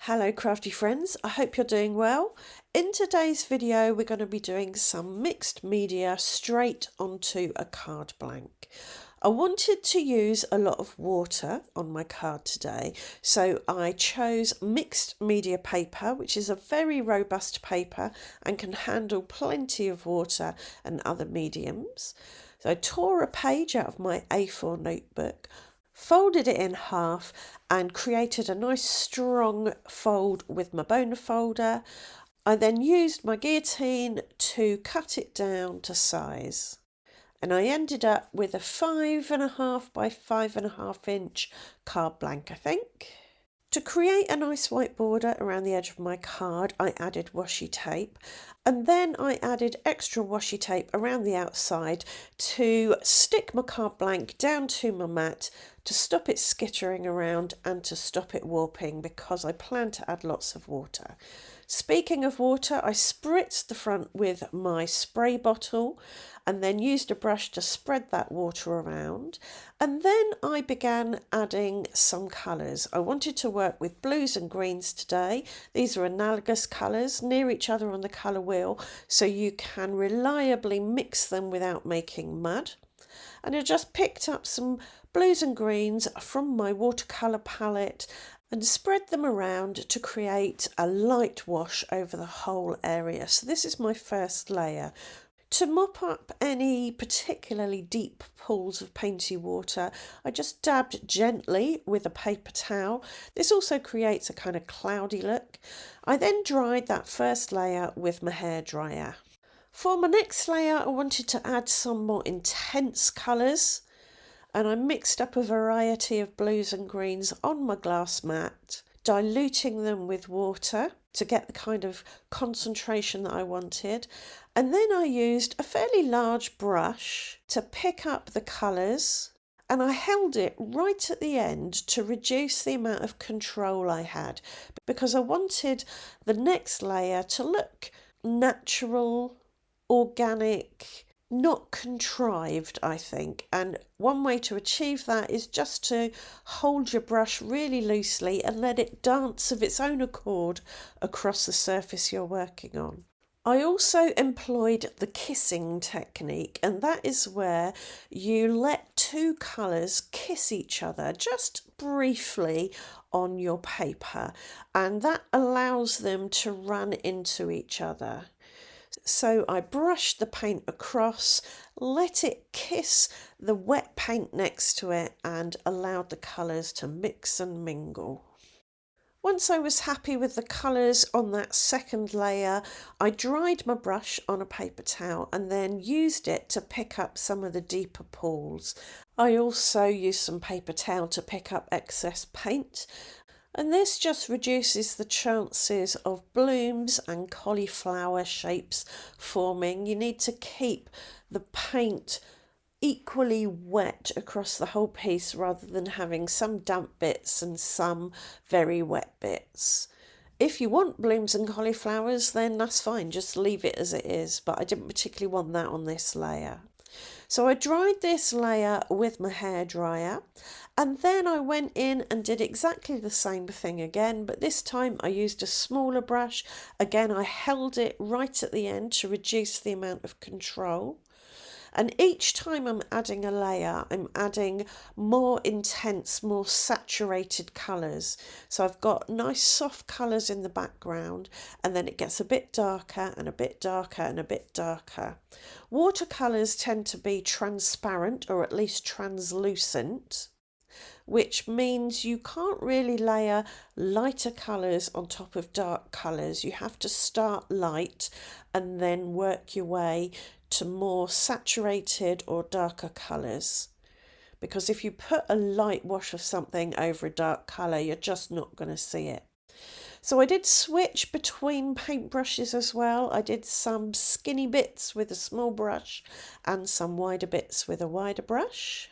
Hello crafty friends, I hope you're doing well. In today's video we're going to be doing some mixed media straight onto a card blank. I wanted to use a lot of water on my card today, so I chose mixed media paper, which is a very robust paper and can handle plenty of water and other mediums. So I tore a page out of my A4 notebook, folded it in half and created a nice strong fold with my boner folder. I then used my guillotine to cut it down to size, and I ended up with a 5.5 by 5.5 inch card blank, I think. To create a nice white border around the edge of my card, I added washi tape, and then I added extra washi tape around the outside to stick my card blank down to my mat to stop it skittering around and to stop it warping, because I plan to add lots of water. Speaking of water, I spritzed the front with my spray bottle and then used a brush to spread that water around. And then I began adding some colours. I wanted to work with blues and greens today. These are analogous colours near each other on the colour wheel, so you can reliably mix them without making mud. And I just picked up some blues and greens from my watercolour palette and spread them around to create a light wash over the whole area. So this is my first layer. To mop up any particularly deep pools of painty water, I just dabbed gently with a paper towel. This also creates a kind of cloudy look. I then dried that first layer with my hairdryer. For my next layer, I wanted to add some more intense colours, and I mixed up a variety of blues and greens on my glass mat, diluting them with water to get the kind of concentration that I wanted. And then I used a fairly large brush to pick up the colours, and I held it right at the end to reduce the amount of control I had, because I wanted the next layer to look natural, organic, not contrived, I think. And one way to achieve that is just to hold your brush really loosely and let it dance of its own accord across the surface you're working on. I also employed the kissing technique, and that is where you let two colours kiss each other just briefly on your paper, and that allows them to run into each other. So I brushed the paint across, let it kiss the wet paint next to it, and allowed the colours to mix and mingle. Once I was happy with the colours on that second layer, I dried my brush on a paper towel and then used it to pick up some of the deeper pools. I also used some paper towel to pick up excess paint, and this just reduces the chances of blooms and cauliflower shapes forming. You need to keep the paint equally wet across the whole piece rather than having some damp bits and some very wet bits. If you want blooms and cauliflowers, then that's fine, just leave it as it is, but I didn't particularly want that on this layer. So I dried this layer with my hairdryer, and then I went in and did exactly the same thing again, but this time I used a smaller brush. Again, I held it right at the end to reduce the amount of control. And each time I'm adding a layer, I'm adding more intense, more saturated colours. So I've got nice soft colours in the background, and then it gets a bit darker and a bit darker and a bit darker. Watercolours tend to be transparent, or at least translucent, which means you can't really layer lighter colours on top of dark colours. You have to start light and then work your way to more saturated or darker colours, because if you put a light wash of something over a dark colour, you're just not going to see it. So I did switch between paintbrushes as well. I did some skinny bits with a small brush and some wider bits with a wider brush.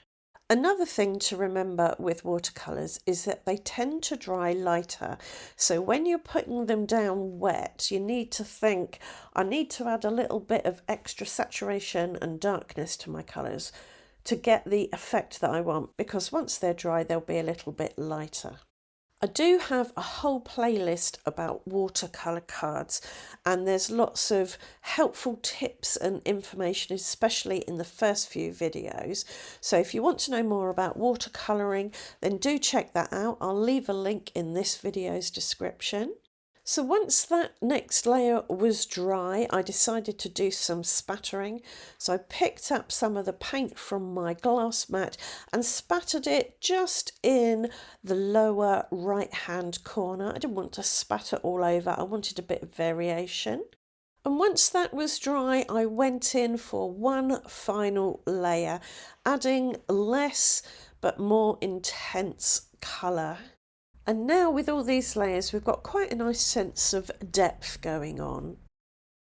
Another thing to remember with watercolours is that they tend to dry lighter. So when you're putting them down wet, you need to think, I need to add a little bit of extra saturation and darkness to my colours to get the effect that I want, because once they're dry, they'll be a little bit lighter. I do have a whole playlist about watercolour cards, and there's lots of helpful tips and information, especially in the first few videos. So if you want to know more about watercolouring, then do check that out. I'll leave a link in this video's description. So once that next layer was dry, I decided to do some spattering. So I picked up some of the paint from my glass mat and spattered it just in the lower right hand corner. I didn't want to spatter all over, I wanted a bit of variation. And once that was dry, I went in for one final layer, adding less but more intense colour. And now with all these layers, we've got quite a nice sense of depth going on.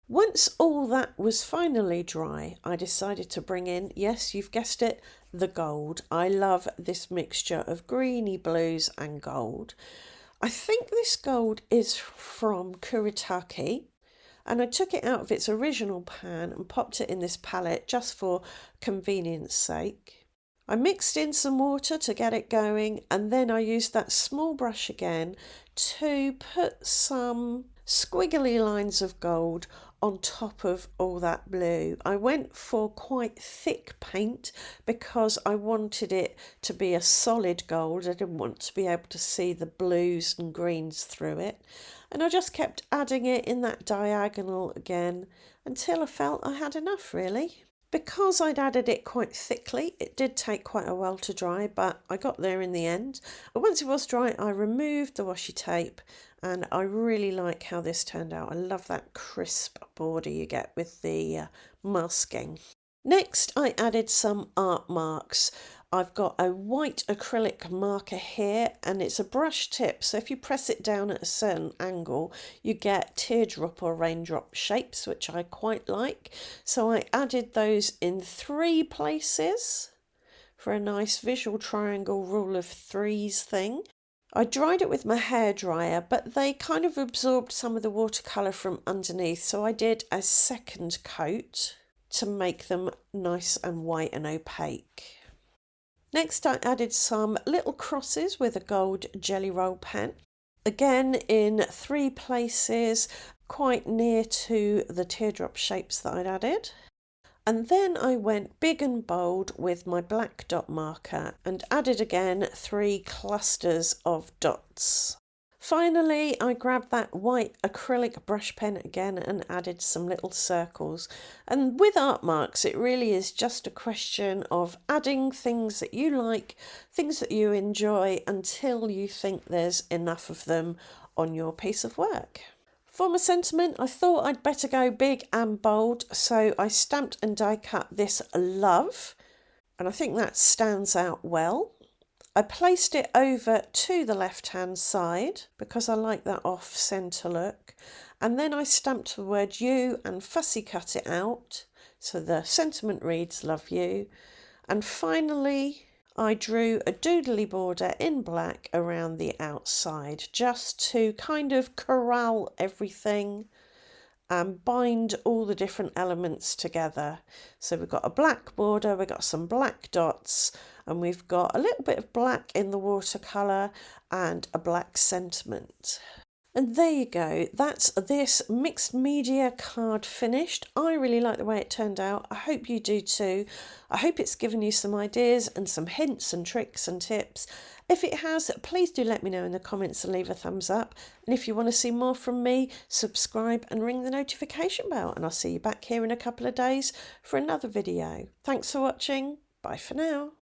Once all that was finally dry, I decided to bring in, yes, you've guessed it, the gold. I love this mixture of greeny blues and gold. I think this gold is from Kuretake, and I took it out of its original pan and popped it in this palette just for convenience sake. I mixed in some water to get it going, and then I used that small brush again to put some squiggly lines of gold on top of all that blue. I went for quite thick paint because I wanted it to be a solid gold. I didn't want to be able to see the blues and greens through it. And I just kept adding it in that diagonal again until I felt I had enough, really. Because I'd added it quite thickly, it did take quite a while to dry, but I got there in the end. But once it was dry, I removed the washi tape, and I really like how this turned out. I love that crisp border you get with the masking. Next, I added some art marks. I've got a white acrylic marker here, and it's a brush tip, so if you press it down at a certain angle you get teardrop or raindrop shapes, which I quite like. So I added those in 3 places for a nice visual triangle rule of threes thing. I dried it with my hairdryer, but they kind of absorbed some of the watercolour from underneath, so I did a second coat to make them nice and white and opaque. Next, I added some little crosses with a gold jelly roll pen, again in 3 places quite near to the teardrop shapes that I'd added. And then I went big and bold with my black dot marker and added again 3 clusters of dots. Finally, I grabbed that white acrylic brush pen again and added some little circles. And with art marks, it really is just a question of adding things that you like, things that you enjoy, until you think there's enough of them on your piece of work. For my sentiment, I thought I'd better go big and bold, so I stamped and die cut this love, and I think that stands out well. I placed it over to the left hand side because I like that off centre look, and then I stamped the word you and fussy cut it out so the sentiment reads love you. And finally I drew a doodly border in black around the outside just to kind of corral everything and bind all the different elements together. So we've got a black border, we've got some black dots, and we've got a little bit of black in the watercolour and a black sentiment. And there you go, that's this mixed media card finished. I really like the way it turned out. I hope you do too. I hope it's given you some ideas and some hints and tricks and tips. If it has, please do let me know in the comments and leave a thumbs up. And if you want to see more from me, subscribe and ring the notification bell. And I'll see you back here in a couple of days for another video. Thanks for watching. Bye for now.